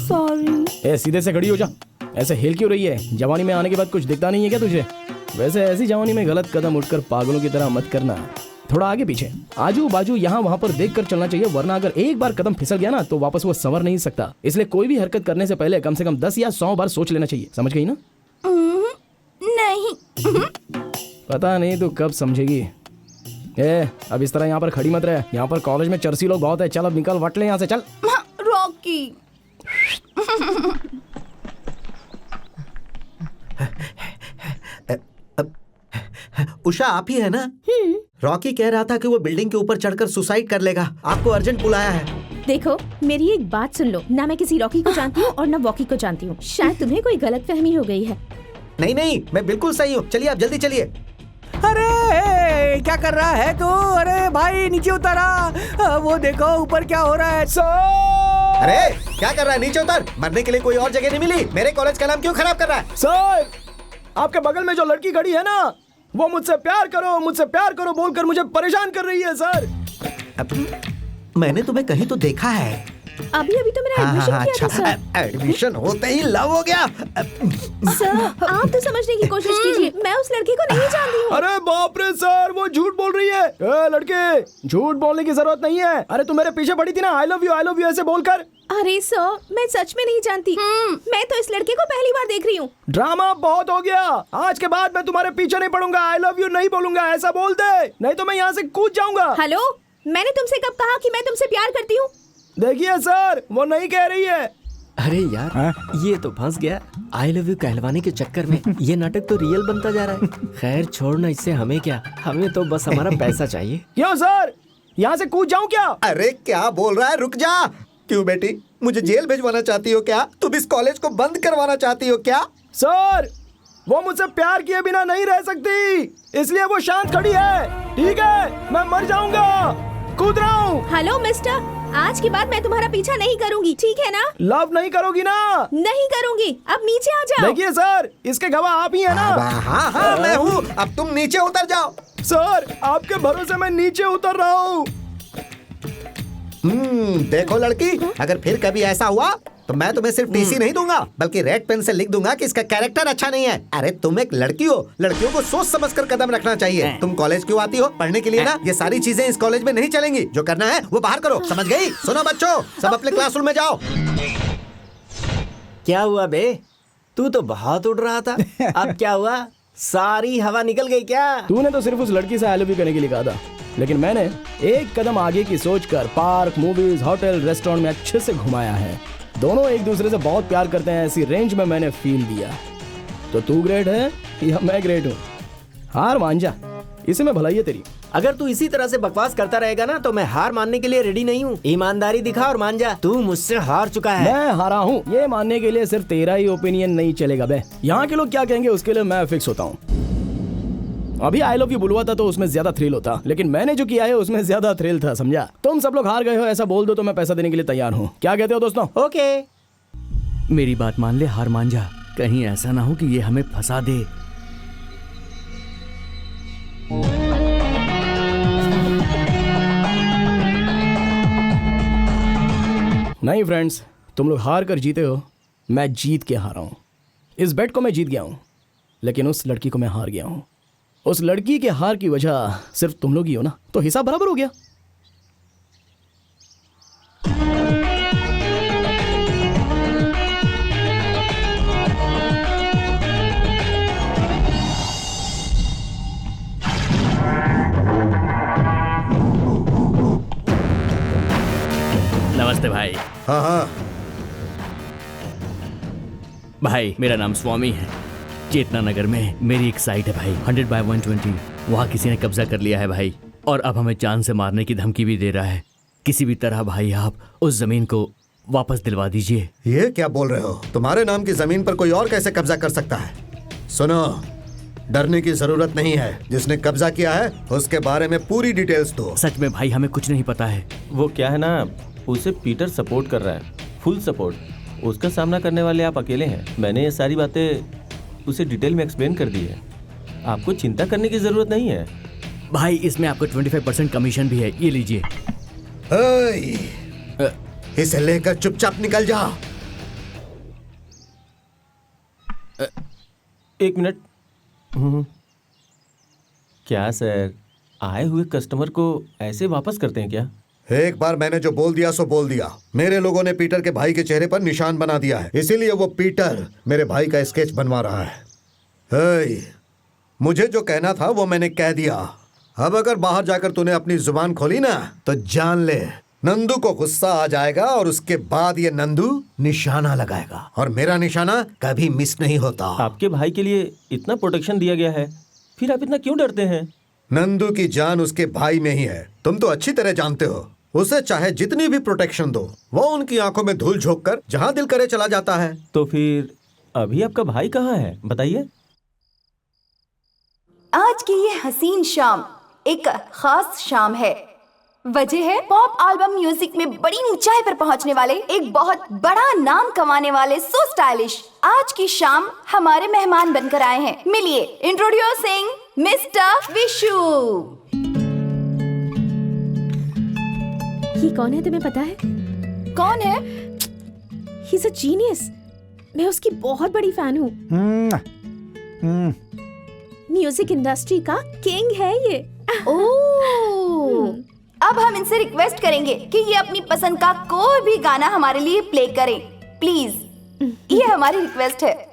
Sorry. सीधे से खड़ी हो जा। ऐसे हिल क्यों रही है? जवानी में आने के बाद कुछ दिखता नहीं है क्या तुझे? वैसे ऐसी जवानी में गलत कदम उठकर पागलों की तरह मत करना। थोड़ा आगे पीछे, आजू बाजू, यहाँ वहाँ पर देख कर चलना चाहिए, वरना अगर एक बार कदम फिसल गया ना तो वापस वो संवर नहीं सकता। इसलिए कोई भी हरकत करने से पहले कम से कम 10 या 100 बार सोच लेना चाहिए। समझ गई ना? नहीं। पता नहीं तू कब समझेगी। अब इस तरह यहाँ पर खड़ी मत रहे। यहाँ पर कॉलेज में चर्सी लोग बहुत है। चल अब निकल, वट ले यहाँ से, चल। रॉकी। उषा आप ही है ना? रॉकी कह रहा था कि वो बिल्डिंग के ऊपर चढ़कर सुसाइड कर लेगा। आपको अर्जेंट बुलाया है। देखो मेरी एक बात सुन लो, ना मैं किसी रॉकी को जानती हूँ और ना वॉकी को जानती हूँ। शायद तुम्हें कोई गलतफहमी हो गई है। नहीं नहीं, मैं बिल्कुल सही हूँ। चलिए आप जल्दी चलिए। अरे क्या कर रहा है तू? अरे भाई नीचे उतरा। वो देखो ऊपर क्या हो रहा है। अरे क्या कर रहा है? नीचे उतर। मरने के लिए कोई और जगह नहीं मिली? मेरे कॉलेज का नाम क्यों खराब कर रहा है? सर, आपके बगल में जो लड़की खड़ी है ना, वो मुझसे प्यार करो बोलकर मुझे परेशान कर रही है सर। मैंने तुम्हें कहीं तो देखा है। अभी तो मेरा एडमिशन किया था सर। एडमिशन होते ही लव हो गया। सर आप तो समझने की कोशिश कीजिए, मैं उस लड़की को नहीं जानती हूँ। अरे बाप रे सर, वो झूठ बोल रही है। लड़के, झूठ बोलने की जरूरत नहीं है। अरे तू मेरे पीछे पड़ी थी ना, आई लव यू ऐसे बोलकर। अरे सर मैं सच में नहीं जानती। मैं तो इस लड़के को पहली बार देख रही हूँ। ड्रामा बहुत हो गया। आज के बाद मैं तुम्हारे पीछे नहीं पड़ूंगा। आई लव यू नहीं बोलूंगा, ऐसा बोल दे, नहीं तो मैं यहाँ से कूद जाऊंगा। हेलो, मैंने तुमसे कब कहा कि मैं तुमसे प्यार करती हूँ? देखिए सर, वो नहीं कह रही है। अरे यार ये तो फंस गया। आई लव यू कहलवाने के चक्कर में ये नाटक तो रियल बनता जा रहा है। खैर छोड़ना, इससे हमें क्या, हमें तो बस हमारा पैसा चाहिए। क्यों सर, यहाँ से कूद जाऊँ क्या? अरे क्या बोल रहा है? रुक जा। क्यों बेटी, मुझे जेल भेजवाना चाहती हो क्या? तुम इस कॉलेज को बंद करवाना चाहती हो क्या? सर, वो मुझसे प्यार किए बिना नहीं रह सकती, इसलिए वो शांत खड़ी है। ठीक है, मैं मर जाऊंगा, कूद रहा हूँ। हेलो मिस्टर, आज के बाद मैं तुम्हारा पीछा नहीं करूंगी, ठीक है ना? लव नहीं करोगी ना? नहीं करूंगी। अब नीचे आ जाओ। देखिए सर, इसके गवाह आप ही है ना? हाँ मैं हूँ। अब तुम नीचे उतर जाओ। सर, आपके भरोसे मैं नीचे उतर रहा हूँ। देखो लड़की, अगर फिर कभी ऐसा हुआ तो मैं तुम्हें सिर्फ टीसी नहीं दूंगा, बल्कि रेड पेन से लिख दूंगा कि इसका कैरेक्टर अच्छा नहीं है। अरे तुम एक लड़की हो, लड़कियों को सोच समझकर कदम रखना चाहिए। तुम कॉलेज क्यों आती हो? पढ़ने के लिए ना। ये सारी चीजें इस कॉलेज में नहीं चलेंगी। जो करना है वो बाहर करो, समझ गई? सुनो बच्चों, सब अपने क्लासरूम में जाओ। क्या हुआ बे? तू तो बहुत उड़ रहा था। अब क्या हुआ? सारी हवा निकल गई क्या? तूने तो सिर्फ उस लड़की से आई लव यू करने के लिए कहा था, लेकिन मैंने एक कदम आगे की सोचकर पार्क, मूवीज, होटल, रेस्टोरेंट में अच्छे से घुमाया है। दोनों एक दूसरे से बहुत प्यार करते हैं, ऐसी रेंज में मैंने फील दिया। तो तू ग्रेट है या मैं ग्रेट हूँ? हार मान जा, इसी में भलाई है तेरी। अगर तू इसी तरह से बकवास करता रहेगा ना तो मैं हार मानने के लिए रेडी नहीं हूँ। ईमानदारी दिखा और मान जा, तू मुझसे हार चुका है। मैं हारा हूँ, ये मानने के लिए सिर्फ तेरा ही ओपिनियन नहीं चलेगा बे। यहाँ के लोग क्या कहेंगे उसके लिए मैं फिक्स होता हूँ। अभी आई लव यू बुलवा था तो उसमें ज्यादा थ्रिल होता, लेकिन मैंने जो किया है उसमें ज्यादा थ्रिल था, समझा? तुम सब लोग हार गए हो ऐसा बोल दो तो मैं पैसा देने के लिए तैयार हूँ। क्या कहते हो दोस्तों? ओके। मेरी बात मान ले, हार मान जा। कहीं ऐसा ना हो कि ये हमें फंसा दे। नहीं फ्रेंड्स, तुम लोग हार कर जीते हो, मैं जीत के हारा हूँ। इस बेट को मैं जीत गया हूँ, लेकिन उस लड़की को मैं हार गया हूँ। उस लड़की के हार की वजह सिर्फ तुम लोग ही हो ना, तो हिसाब बराबर हो गया। नमस्ते भाई। हाँ भाई मेरा नाम स्वामी है। चेतना नगर में मेरी एक साइट है भाई, 100/120। वहाँ किसी ने कब्जा कर लिया है भाई, और अब हमें जान से मारने की धमकी भी दे रहा है। किसी भी तरह भाई आप उस जमीन को वापस दिलवा दीजिए। ये क्या बोल रहे हो? तुम्हारे नाम की जमीन पर कोई और कैसे कब्जा कर सकता है? सुनो, डरने की जरूरत नहीं है। जिसने कब्जा किया है उसके बारे में पूरी डिटेल्स दो। सच में भाई हमें कुछ नहीं पता है। वो क्या है ना, उसे पीटर सपोर्ट कर रहा है, फुल सपोर्ट। उसका सामना करने वाले आप अकेले हैं। मैंने ये सारी बातें उसे डिटेल में एक्सप्लेन कर दी है। आपको चिंता करने की जरूरत नहीं है। भाई इसमें आपको 25% कमीशन भी है, ये लीजिए। इसे लेकर चुपचाप निकल जा। 1 मिनट। क्या सर, आए हुए कस्टमर को ऐसे वापस करते हैं क्या? एक बार मैंने जो बोल दिया सो बोल दिया। मेरे लोगों ने पीटर के भाई के चेहरे पर निशान बना दिया है, इसीलिए वो पीटर मेरे भाई का स्केच बनवा रहा है। मुझे जो कहना था वो मैंने कह दिया। अब अगर बाहर जाकर तूने अपनी जुबान खोली ना तो जान ले, नंदू को गुस्सा आ जाएगा और उसके बाद ये नंदू निशाना लगाएगा, और मेरा निशाना कभी मिस नहीं होता। आपके भाई के लिए इतना प्रोटेक्शन दिया गया है, फिर आप इतना क्यों डरते हैं? नंदू की जान उसके भाई में ही है, तुम तो अच्छी तरह जानते हो। उसे चाहे जितनी भी प्रोटेक्शन दो, वो उनकी आंखों में धूल झोंक कर जहां दिल करे चला जाता है। तो फिर अभी आपका भाई कहाँ है, बताइए। आज की ये हसीन शाम एक खास शाम है। वजह है पॉप एल्बम म्यूजिक में बड़ी ऊंचाई पर पहुंचने वाले, एक बहुत बड़ा नाम कमाने वाले सो स्टाइलिश आज की शाम हमारे मेहमान बनकर आए हैं। मिलिए, इंट्रोड्यूसिंग मिस्टर विशु। ये कौन है तुम्हें पता है? कौन है? He is a genius. मैं उसकी बहुत बड़ी फैन हूँ। म्यूजिक इंडस्ट्री का किंग है ये। ओह, अब हम इनसे रिक्वेस्ट करेंगे कि ये अपनी पसंद का कोई भी गाना हमारे लिए प्ले करें, प्लीज। ये हमारी रिक्वेस्ट है।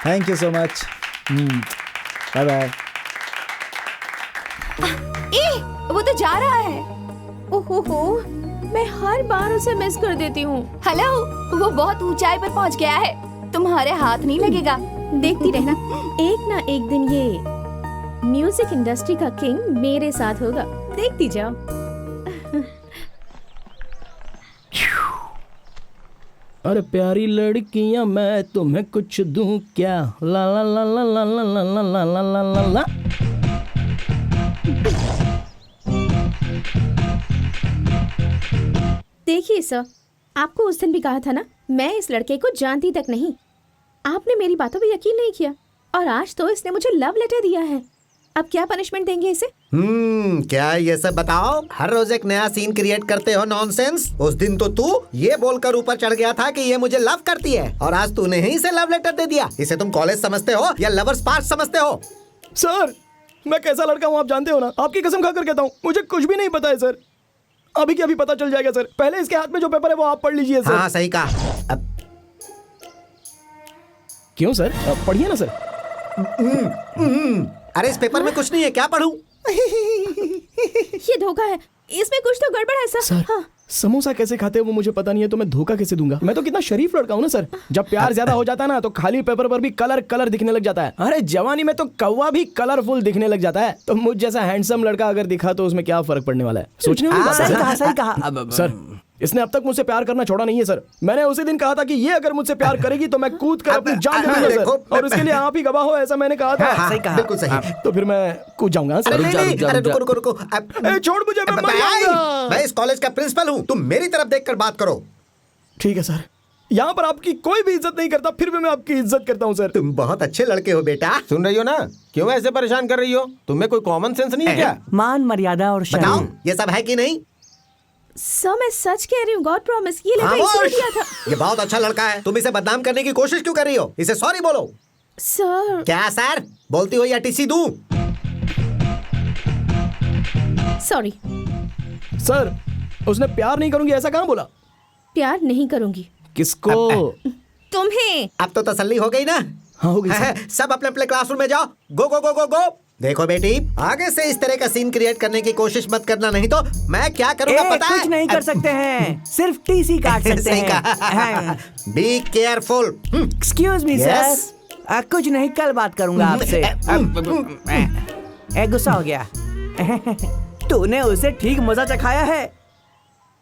Thank you so much. Bye bye. वो तो जा रहा है। ओहो, मैं हर बार उसे मिस कर देती हूँ। हेलो, वो बहुत ऊंचाई पर पहुंच गया है, तुम्हारे हाथ नहीं लगेगा। देखती रहना, एक ना एक दिन ये म्यूजिक इंडस्ट्री का किंग मेरे साथ होगा। देखती जाओ। अरे प्यारी लड़कियां मैं तुम्हें कुछ दूं क्या, ला ला ला ला ला ला ला ला ला ला ला ला ला। देखिए सर, आपको उस दिन भी कहा था ना, मैं इस लड़के को जानती तक नहीं। आपने मेरी बातों पे यकीन नहीं किया, और आज तो इसने मुझे लव लेटर दिया है। अब क्या पनिशमेंट देंगे इसे? क्या ये सब बताओ? हर रोज एक नया सीन क्रिएट करते हो, नॉनसेंस। उस दिन तो तू ये बोलकर ऊपर चढ़ गया था कि ये मुझे लव करती है, और आज तूने ही इसे लव लेटर दे दिया। इसे तुम कॉलेज समझते हो या लवर्स पार्ट समझते हो? सर, मैं कैसा लड़का हूँ आप जानते हो ना। आपकी कसम खाकर कहता हूँ, मुझे कुछ भी नहीं पता है सर। अभी के अभी पता चल जाएगा सर। पहले इसके हाथ में जो पेपर है वो आप पढ़ लीजिए सर। हाँ, सही कहा। अब क्यों सर? पढ़िए ना सर। अरे इस पेपर में कुछ नहीं है, क्या पढ़ूं? ये धोखा है, इसमें कुछ तो गड़बड़ है सर। सर, हाँ। समोसा कैसे खाते हैं वो मुझे पता नहीं है, तो मैं धोखा कैसे दूंगा? मैं तो कितना शरीफ लड़का हूँ ना सर। जब प्यार ज्यादा हो जाता है ना तो खाली पेपर पर भी कलर कलर दिखने लग जाता है। अरे जवानी में तो कौवा भी कलरफुल दिखने लग जाता है। तो मुझ जैसा हैंडसम लड़का अगर दिखा तो उसमें क्या फर्क पड़ने वाला है? सोचने वाली बात है। सही कहा। सर, इसने अब तक मुझसे प्यार करना छोड़ा नहीं है सर। मैंने उसी दिन कहा था कि ये अगर मुझसे प्यार करेगी तो मैं कूद कर अपनी जान दे दूंगा सर, और उसके लिए आप ही गवाह हो, ऐसा मैंने कहा था। सही कहा, बिल्कुल सही। तो फिर मैं कूद जाऊंगा सर। अरे नहीं, अरे रुको रुको। छोड़ मुझे, मैं मर जाऊंगा। मैं इस कॉलेज का प्रिंसिपल हूँ, तुम मेरी तरफ देखकर बात करो। ठीक है सर, यहाँ पर आपकी कोई भी इज्जत नहीं करता, फिर भी मैं आपकी इज्जत करता हूँ सर। तुम बहुत अच्छे लड़के हो बेटा। सुन रही हो ना, क्यों ऐसे परेशान कर रही हो? तुम्हें कोई कॉमन सेंस नहीं है क्या? मान मर्यादा और बताओ, शर्म। ये सब है कि नहीं? सर, मैं सच कह रही हूँ, गॉड प्रॉमिस। ये लेटर इसी ने दिया था। ये बहुत अच्छा लड़का है, तुम इसे बदनाम करने की कोशिश क्यों कर रही हो? इसे सॉरी बोलो। सर। क्या सर बोलती हो या टीसी दूं? सॉरी सर, उसने प्यार नहीं करूंगी ऐसा कहाँ बोला? प्यार नहीं करूंगी। किसको? तुम्हें। अब तो तसल्ली हो गई ना? हाँ हो गई सर। सब अपने अपने क्लासरूम में जाओ। गो गो गो गो गो। देखो बेटी, आगे से इस तरह का सीन क्रिएट करने की कोशिश मत करना, नहीं तो मैं क्या करूंगा पता है? कुछ नहीं कर सकते हैं, सिर्फ टीसी काट सकते सही हैं। कहा। Be careful. Excuse me Yes? Sir, कुछ नहीं, कल बात करूंगा आपसे। गुस्सा हो गया। तूने उसे ठीक मजा चखाया है।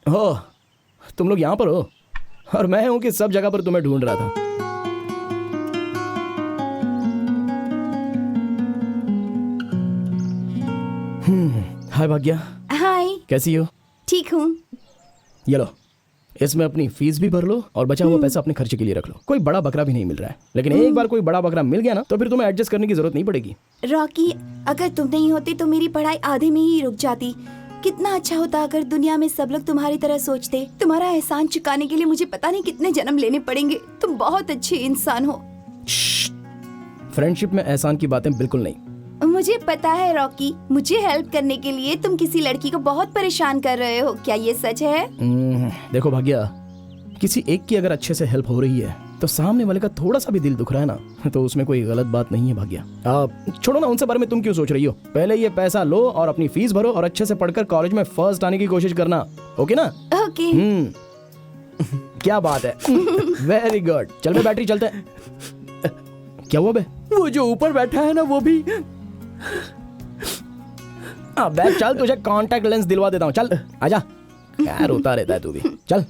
हो तुम लोग यहाँ पर हो और मैं हूँ कि सब जगह पर तुम्हें ढूंढ रहा था। हाय भाग्या, हाय, कैसी हो? ठीक हूँ। ये लो, इसमें अपनी फीस भी भर लो और बचा हुआ पैसा अपने खर्चे के लिए रख लो। कोई बड़ा बकरा भी नहीं मिल रहा है, लेकिन एक बार कोई बड़ा बकरा मिल गया ना तो फिर तुम्हें एडजस्ट करने की जरूरत नहीं पड़ेगी। रॉकी, अगर तुम नहीं होते तो मेरी पढ़ाई आधे में ही रुक जाती। कितना अच्छा होता अगर दुनिया में सब लोग तुम्हारी तरह सोचते। तुम्हारा एहसान चुकाने के लिए मुझे पता नहीं कितने जन्म लेने पड़ेंगे। तुम बहुत अच्छे इंसान हो। फ्रेंडशिप में एहसान की बातें बिल्कुल नहीं। मुझे पता है रॉकी, मुझे हेल्प करने के लिए तुम किसी लड़की को बहुत परेशान कर रहे हो। क्या ये सच है? देखो भाग्या, किसी एक की अगर अच्छे से हेल्प हो रही है तो सामने वाले का थोड़ा सा भी दिल दुख रहा है ना तो उसमें कोई गलत बात नहीं है भाग्या। छोड़ो ना उनसे बारे में तुम क्यों सोच रही हो। पहले ये पैसा लो और अपनी फीस भरो और अच्छे से पढ़कर कॉलेज में फर्स्ट आने की कोशिश करना। ओके ना? ओके। क्या बात है। Very good. चल बे बैटरी चलते हैं। क्या हुआ बे? वो जो ऊपर बैठा है ना वो भी। बे चल, तुझे कांटेक्ट लेंस दिलवा देता हूँ। चल आजा। क्या रोता रहता है तू भी। चल।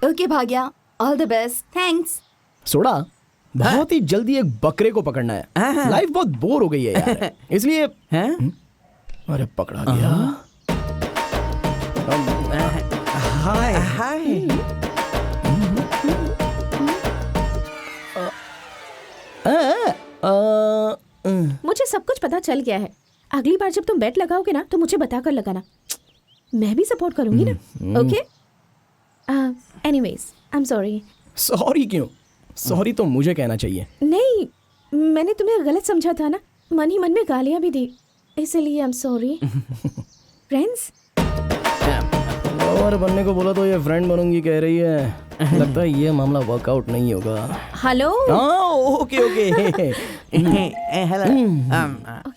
Okay Bhagya, all the best. Thanks. सोडा, बहुत ही जल्दी एक बकरे को पकड़ना है। लाइफ बहुत बोर हो गई है यार, इसलिए। अरे पकड़ा गया। हाय हाय। मुझे सब कुछ पता चल गया है। अगली बार जब तुम बेट लगाओगे ना तो मुझे बताकर लगाना। मैं भी सपोर्ट करूंगी ना। Okay? Anyways, I am sorry. Sorry क्यों? सॉरी तो मुझे कहना चाहिए। नहीं, मैंने तुम्हें गलत समझा था ना, मन ही मन में गालियां भी दी, इसलिए I am sorry. Friends? Lover बनने को बोला तो ये फ्रेंड बनूंगी कह रही है। लगता है ये मामला वर्कआउट नहीं होगा। हेलो? Okay okay. हेलो।